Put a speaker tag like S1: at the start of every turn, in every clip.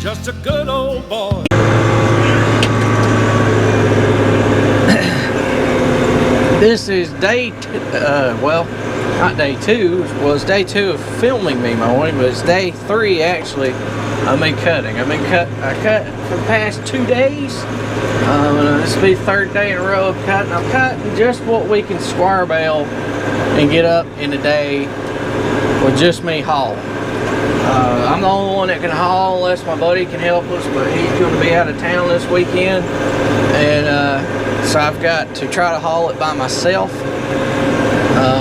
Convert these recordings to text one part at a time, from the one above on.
S1: just a good old boy.
S2: This is well, not day 2, was day 2 of filming me mowing, but it's day 3 actually of me cutting. I cut for the past 2 days. This will be the 3rd day in a row of cutting. I'm cutting just what we can square bale and get up in a day with just me hauling. I'm the only one that can haul unless my buddy can help us, but he's going to be out of town this weekend, and so I've got to try to haul it by myself.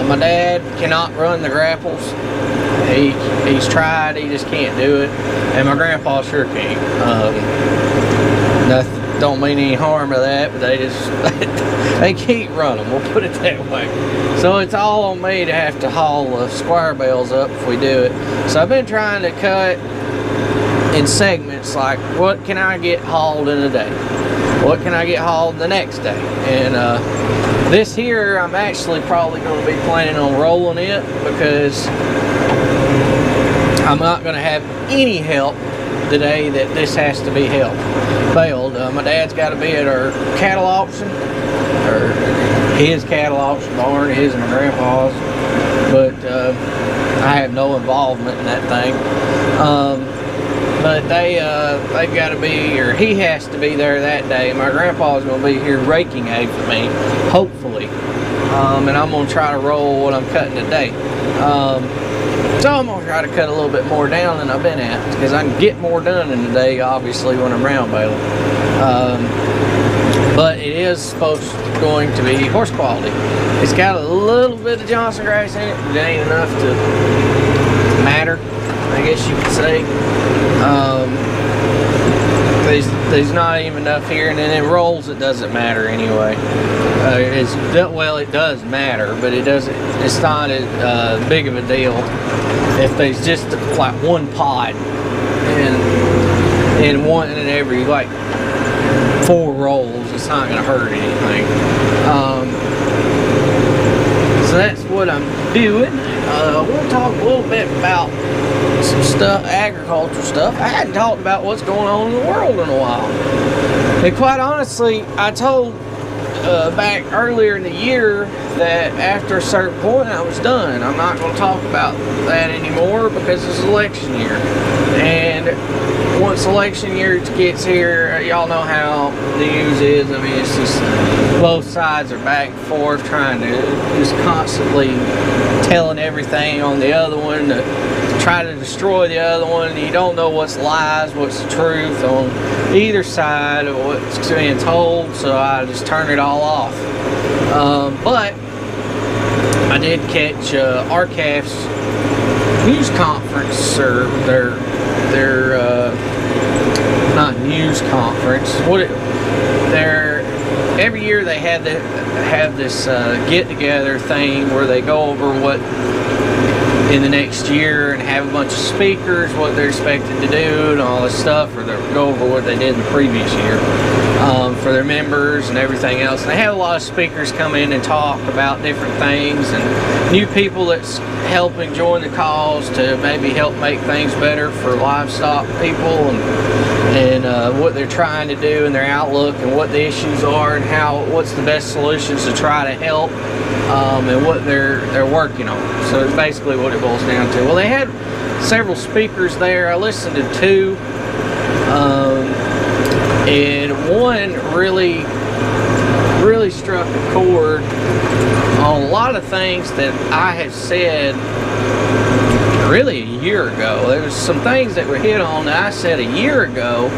S2: My dad cannot run the grapples. He's tried, he just can't do it, and my grandpa sure can't. Nothing, don't mean any harm to that, but they just they can't run them, we'll put it that way. So it's all on me to have to haul the square bales up if we do it. So I've been trying to cut in segments, like what can I get hauled in a day, what can I get hauled the next day. And this here I'm actually probably going to be planning on rolling it, because I'm not going to have any help the day that this has to be baled. My dad's got to be at our cattle auction, or his cattle auction barn, his and my grandpa's, but I have no involvement in that thing. But they've got to be, or he has to be there that day. My grandpa's going to be here raking hay for me, hopefully, and I'm going to try to roll what I'm cutting today. So I'm going to try to cut a little bit more down than I've been at, because I can get more done in a day, obviously, when I'm round baling. But it is going to be horse quality. It's got a little bit of Johnson grass in it, but it ain't enough to matter, I guess you could say. There's not even enough here, and then it rolls, it doesn't matter anyway. Well, it does matter, but it doesn't. It's not as big of a deal if there's just like one pod and one in every like 4 rolls. It's not going to hurt anything. So that's what I'm doing. We'll talk a little bit about some stuff, agriculture stuff. I hadn't talked about what's going on in the world in a while. And quite honestly, I told back earlier in the year that after a certain point I was done. I'm not going to talk about that anymore because it's election year. And once election year gets here, y'all know how the news is. I mean, it's just both sides are back and forth trying to just constantly telling everything on the other one to try to destroy the other one. You don't know what's lies, what's the truth on either side of what's being told, so I just turn it all off. But I did catch RCAF's news conference, or their not news conference. Every year they have this get-together thing where they go over what in the next year and have a bunch of speakers, what they're expected to do and all this stuff, or they'll go over what they did in the previous year for their members and everything else. And they have a lot of speakers come in and talk about different things, and new people that's helping join the cause to maybe help make things better for livestock people, and what they're trying to do and their outlook and what the issues are and what's the best solutions to try to help, and what they're working on. So it's basically what it boils down to. Well, they had several speakers there. I listened to 2, and one really struck a chord on a lot of things that I have said really a year ago. There was some things that were hit on that I said a year ago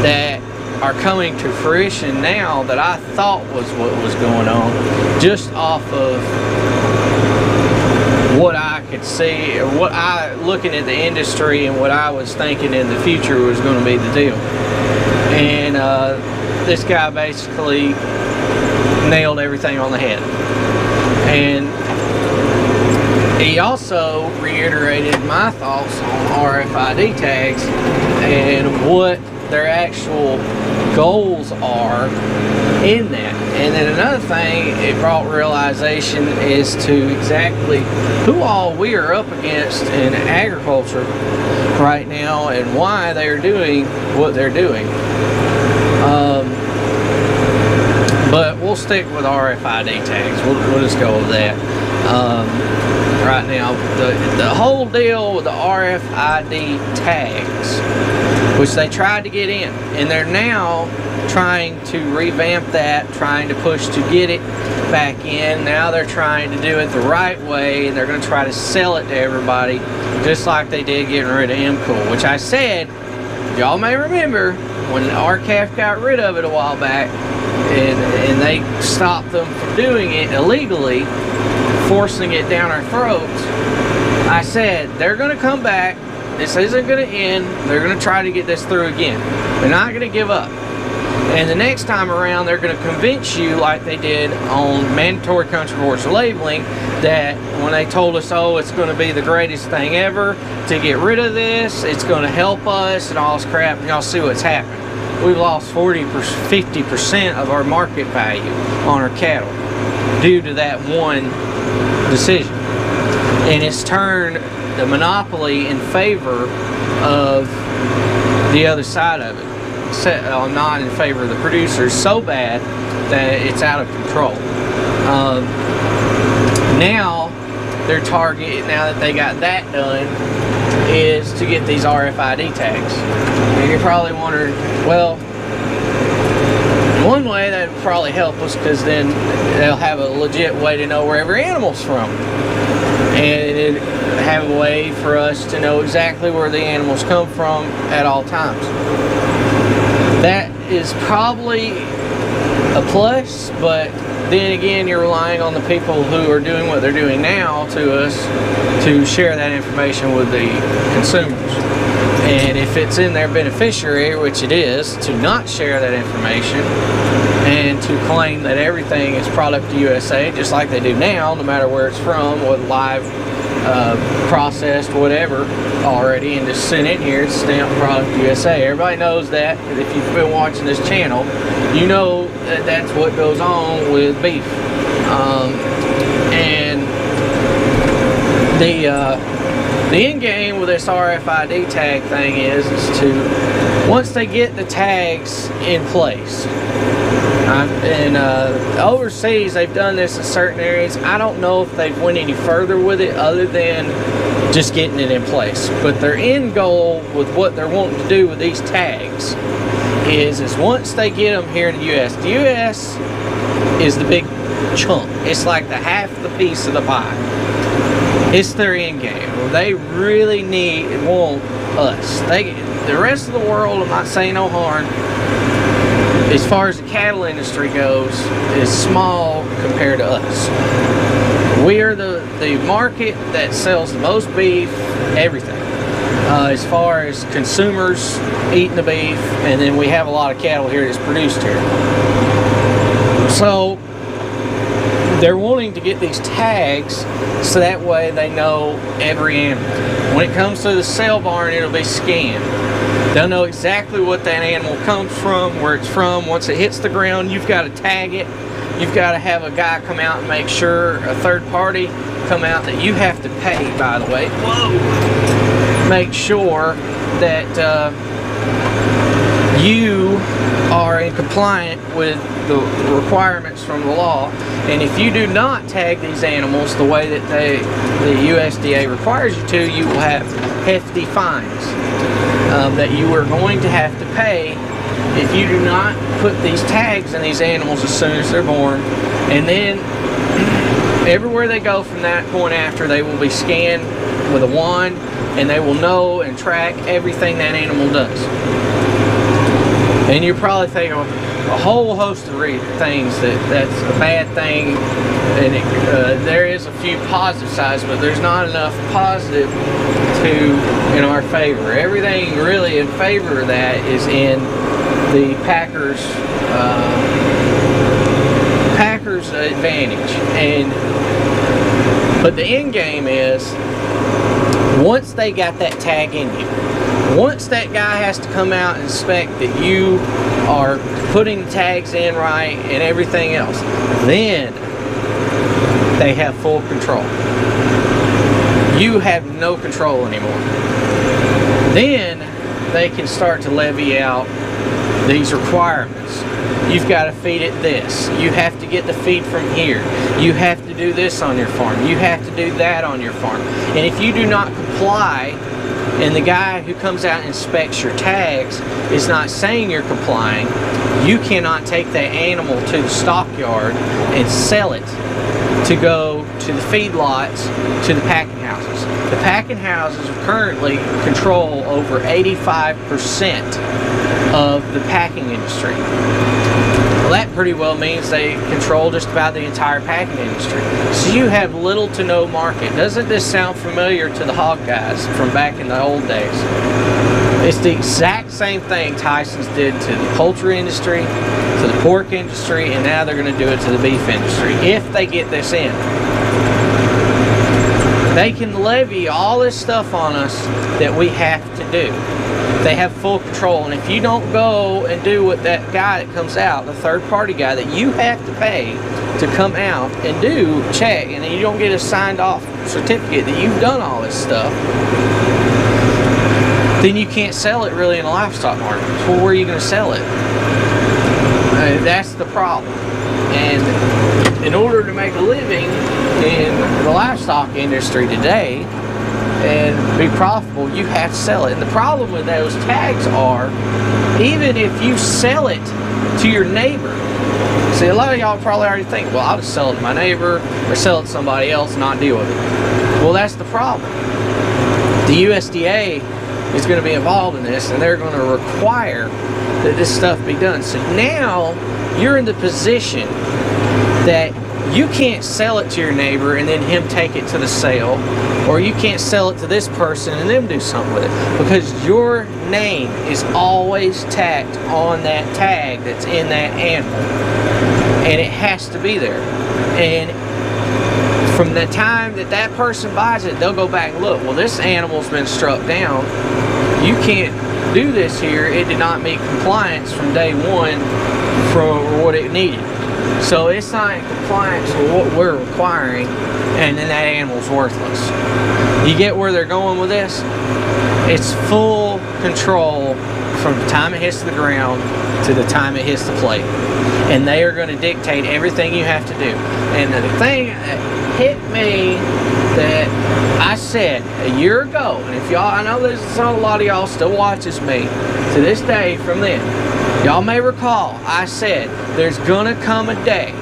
S2: that are coming to fruition now that I thought was what was going on, just off of what I could see, or what looking at the industry and what I was thinking in the future was going to be the deal. And this guy basically nailed everything on the head. And he also reiterated my thoughts on RFID tags and what their actual goals are in that. And then another thing it brought realization is to exactly who all we are up against in agriculture right now and why they're doing what they're doing. But we'll stick with RFID tags. We'll just go with that. Right now, the whole deal with the RFID tags, which they tried to get in, and they're now trying to revamp that, trying to push to get it back in. Now they're trying to do it the right way, and they're going to try to sell it to everybody, just like they did getting rid of MCOOL, which I said, y'all may remember, when RCAF got rid of it a while back, and they stopped them from doing it illegally, forcing it down our throats, I said, they're going to come back, this isn't going to end, they're going to try to get this through again. They're not going to give up. And the next time around, they're going to convince you, like they did on mandatory country reports labeling, that when they told us, oh, it's going to be the greatest thing ever to get rid of this, it's going to help us and all this crap, and y'all see what's happened. We've lost 50% of our market value on our cattle due to that one decision. And it's turned the monopoly in favor of the other side of it. Not in favor of the producers so bad that it's out of control. Now their target, now that they got that done, is to get these RFID tags. And you're probably wondering, well, one way that would probably help us, because then they'll have a legit way to know where every animal's from, and it'd have a way for us to know exactly where the animals come from at all times. That is probably a plus, but then again, you're relying on the people who are doing what they're doing now to us to share that information with the consumers. And if it's in their beneficiary, which it is, to not share that information and to claim that everything is product USA, just like they do now, no matter where it's from, what live, processed, whatever, already, and just sent in here, it's stamped product USA. Everybody knows that. If you've been watching this channel, you know that that's what goes on with beef. And the end game with this RFID tag thing is to, once they get the tags in place, and overseas they've done this in certain areas. I don't know if they've went any further with it other than just getting it in place. But their end goal with what they're wanting to do with these tags is once they get them here in the U.S. The U.S. is the big chunk. It's like the half the piece of the pie. It's their end game. They really want us. The rest of the world, I'm not saying no harm, as far as the cattle industry goes, is small compared to us. We are the market that sells the most beef, everything. As far as consumers eating the beef, and then we have a lot of cattle here that's produced here. So they're wanting to get these tags so that way they know every animal. When it comes to the sale barn, it'll be scanned. They'll know exactly what that animal comes from, where it's from. Once it hits the ground, you've got to tag it. You've got to have a guy come out and make sure, a third party come out that you have to pay, by the way. Whoa! Make sure that you are in compliant with the requirements from the law. And if you do not tag these animals the way that the USDA requires you to, you will have hefty fines that you are going to have to pay if you do not put these tags in these animals as soon as they're born. And then everywhere they go from that point after, they will be scanned with a wand, and they will know and track everything that animal does. And you're probably thinking a whole host of things that's a bad thing, and there is a few positive sides, but there's not enough positive in our favor. Everything really in favor of that is in the Packers advantage. But the end game is, once they got that tag in you, once that guy has to come out and inspect that you are putting tags in right and everything else, then they have full control. You have no control anymore. Then they can start to levy out these requirements. You've got to feed it this. You have to get the feed from here. You have to do this on your farm. You have to do that on your farm. And if you do not comply, and the guy who comes out and inspects your tags is not saying you're complying, you cannot take that animal to the stockyard and sell it to go to the feedlots, to the packing houses. The packing houses currently control over 85% of the packing industry. Well, that pretty well means they control just about the entire packing industry. So you have little to no market. Doesn't this sound familiar to the hog guys from back in the old days? It's the exact same thing Tyson's did to the poultry industry, to the pork industry, and now they're going to do it to the beef industry, if they get this in. They can levy all this stuff on us that we have to do. They have full control, and if you don't go and do what that guy that comes out, the third party guy that you have to pay to come out and do check, and you don't get a signed off certificate that you've done all this stuff, then you can't sell it really in the livestock market. Well, where are you going to sell it? That's the problem. And in order to make a living in the livestock industry today and be profitable, you have to sell it. And the problem with those tags are, even if you sell it to your neighbor, see, a lot of y'all probably already think, well, I'll just sell it to my neighbor or sell it to somebody else and not deal with it. Well, that's the problem. The USDA is going to be involved in this, and they're going to require that this stuff be done. So now you're in the position that you can't sell it to your neighbor and then him take it to the sale, or you can't sell it to this person and them do something with it, because your name is always tacked on that tag that's in that animal, and it has to be there. And from the time that that person buys it, they'll go back and look, well, this animal's been struck down. You can't do this here. It did not meet compliance from day one for what it needed. So it's not in compliance with what we're requiring, and then that animal's worthless. You get where they're going with this? It's full control from the time it hits the ground to the time it hits the plate. And they are going to dictate everything you have to do. And the thing that hit me that I said a year ago, and if y'all, I know there's a lot of y'all still watches me to this day from then. Y'all may recall, I said there's gonna come a day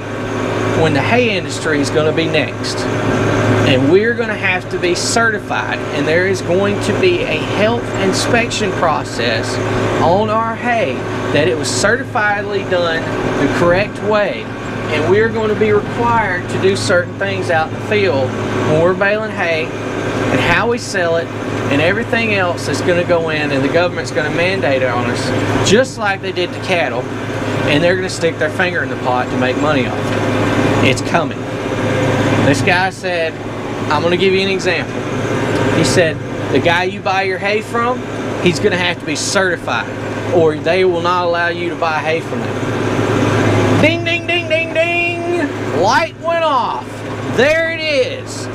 S2: when the hay industry is gonna be next, and we're gonna have to be certified, and there is going to be a health inspection process on our hay that it was certifiedly done the correct way. And we're going to be required to do certain things out in the field when we're baling hay, and how we sell it, and everything else that's going to go in, and the government's going to mandate it on us, just like they did to cattle, and they're going to stick their finger in the pot to make money off it. It's coming. This guy said, I'm going to give you an example. He said, the guy you buy your hay from, he's going to have to be certified, or they will not allow you to buy hay from them. Ding, ding, ding, ding, ding! Light went off. There it is.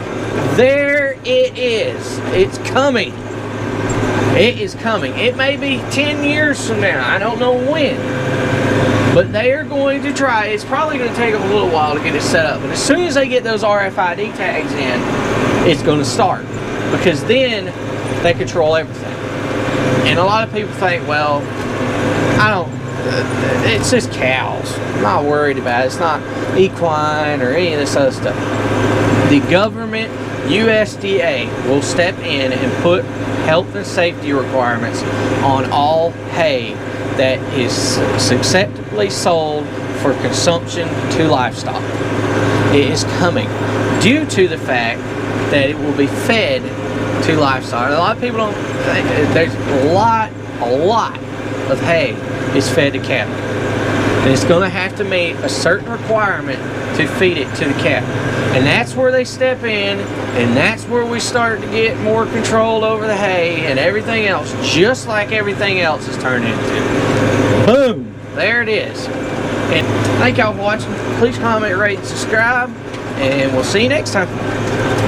S2: There it is. It's coming. It is coming. It may be 10 years from now. I don't know when. But they are going to try. It's probably going to take them a little while to get it set up. But as soon as they get those RFID tags in, it's going to start. Because then they control everything. And a lot of people think, well, it's just cows. I'm not worried about it. It's not equine or any of this other stuff. The government, USDA, will step in and put health and safety requirements on all hay that is acceptably sold for consumption to livestock. It is coming due to the fact that it will be fed to livestock. A lot of people don't think there's a lot of hay is fed to cattle. And it's going to have to meet a certain requirement to feed it to the cattle. And that's where they step in, and that's where we start to get more control over the hay and everything else, just like everything else is turned into. Boom! there it is. And thank y'all for watching. Please comment, rate, and subscribe, and we'll see you next time.